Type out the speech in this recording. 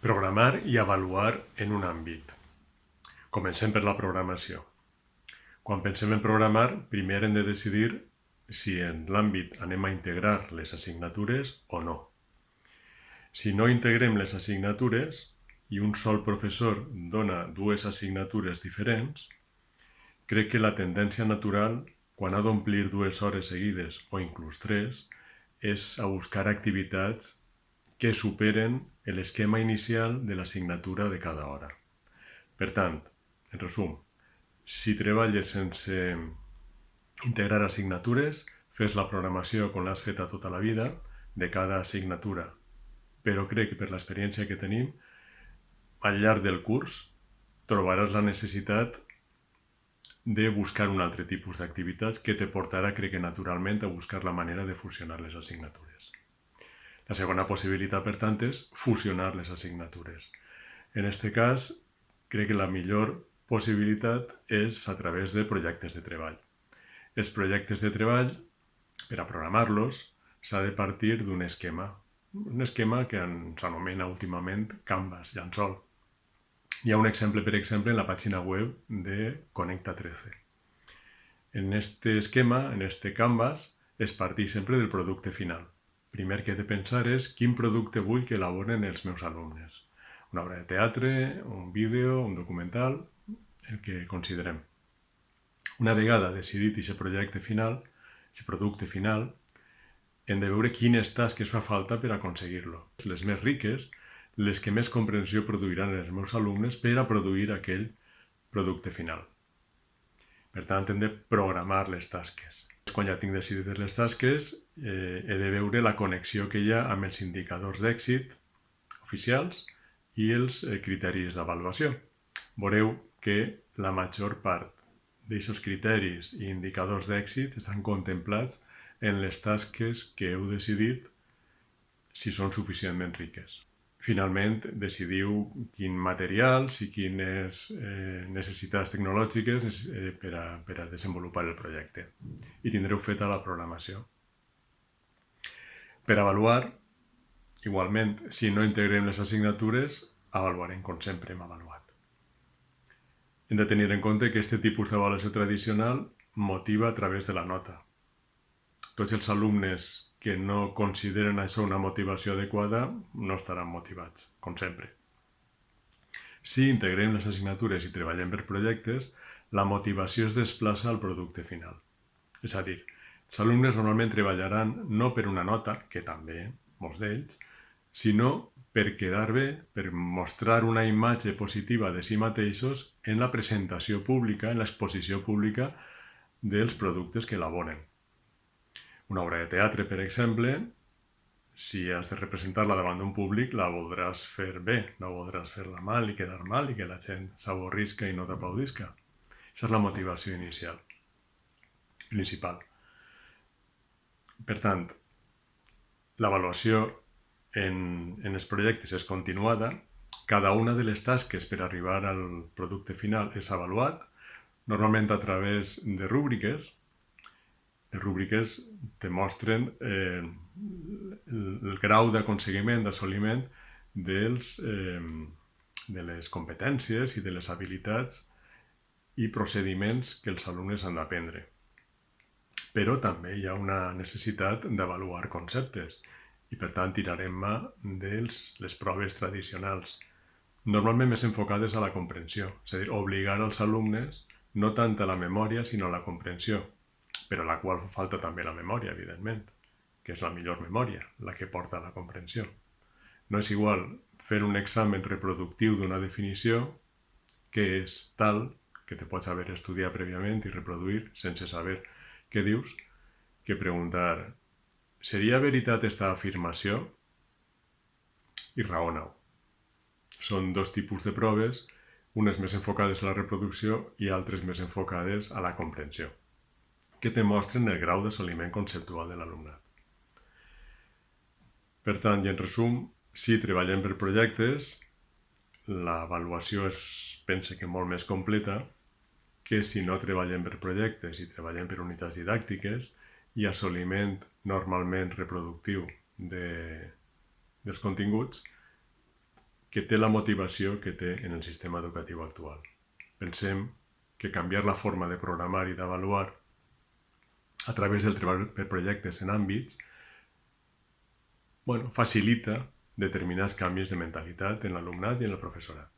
Programar i avaluar en un àmbit. Comencem per la programació. Quan pensem en programar, primer hem de decidir si en l'àmbit anem a integrar les assignatures o no. Si no integrem les assignatures i un sol professor dona dues assignatures diferents, crec que la tendència natural, quan ha d'omplir 2 hores seguides o inclús 3, és a buscar activitats que superen l'esquema inicial de l'assignatura de cada hora. Per tant, en resum, si treballes sense integrar assignatures, fes la programació com l'has feta tota la vida de cada assignatura. Però crec que per l'experiència que tenim, al llarg del curs trobaràs la necessitat de buscar un altre tipus d'activitats que te portarà, crec que naturalment, a buscar la manera de fusionar les assignatures. La segona possibilitat, per tant, és fusionar les assignatures. En aquest cas, crec que la millor possibilitat és a través de projectes de treball. Els projectes de treball, per a programar-los, s'ha de partir d'un esquema. Un esquema que s'anomena últimament Canvas, llençol. Hi ha un exemple, per exemple, en la pàgina web de Conecta 13. En aquest esquema, en aquest Canvas, es parteix sempre del producte final. Primer que he de pensar és quin producte vull que elaboren els meus alumnes. Una obra de teatre, un vídeo, un documental, el que considerem. Una vegada decidit aquest projecte final, aquest producte final, hem de veure quines tasques fa falta per aconseguir-lo. Les més riques, les que més comprensió produiran els meus alumnes per a produir aquell producte final. Per tant, hem de programar les tasques. Quan ja tinc decidides les tasques, he de veure la connexió que hi ha amb els indicadors d'èxit oficials i els criteris d'avaluació. Veureu que la major part d'aquests criteris i indicadors d'èxit estan contemplats en les tasques que heu decidit si són suficientment riques. Finalment, decidiu quin materials i quines necessitats tecnològiques per a desenvolupar el projecte. I tindreu feta la programació. Per avaluar, igualment, si no integrem les assignatures, avaluarem com sempre hem avaluat. Hem de tenir en compte que aquest tipus d'avaluació tradicional motiva a través de la nota. Tots els alumnes que no consideren això una motivació adequada no estaran motivats, com sempre. Si integrem les assignatures i treballem per projectes, la motivació es desplaça al producte final. És a dir, els alumnes normalment treballaran no per una nota, que també, molts d'ells, sinó per quedar bé, per mostrar una imatge positiva de si mateixos en la presentació pública, en l'exposició pública dels productes que elaboren. Una obra de teatre, per exemple, si has de representar-la davant d'un públic, la voldràs fer bé, no voldràs fer-la mal i quedar mal i que la gent s'avorrisca i no t'aplaudisca. Aquesta és la motivació inicial, principal. Per tant, l'avaluació en els projectes és continuada. Cada una de les tasques per arribar al producte final és avaluat, normalment a través de rúbriques. Les rúbriques demostren el grau d'aconseguiment, d'assoliment de les competències i de les habilitats i procediments que els alumnes han d'aprendre. Però també hi ha una necessitat d'avaluar conceptes i, per tant, tirarem mà de les proves tradicionals, normalment més enfocades a la comprensió, és a dir, obligar els alumnes no tant a la memòria, sinó a la comprensió, però a la qual falta també la memòria, evidentment, que és la millor memòria, la que porta a la comprensió. No és igual fer un examen reproductiu d'una definició, que és tal que te pots haver estudiat prèviament i reproduir sense saber què dius, que preguntar, ¿seria veritat esta afirmació? I raona-ho. Són dos tipus de proves, unes més enfocades a la reproducció i altres més enfocades a la comprensió, que te mostren el grau d'assoliment conceptual de l'alumnat. Per tant, i en resum, si treballem per projectes, l'avaluació es pensa que molt més completa que si no treballem per projectes i treballem per unitats didàctiques i assoliment normalment reproductiu dels continguts, que té la motivació que té en el sistema educatiu actual. Pensem que canviar la forma de programar i d'avaluar a través del treball per projectes en àmbits facilita determinats canvis de mentalitat en l'alumnat i en el professorat.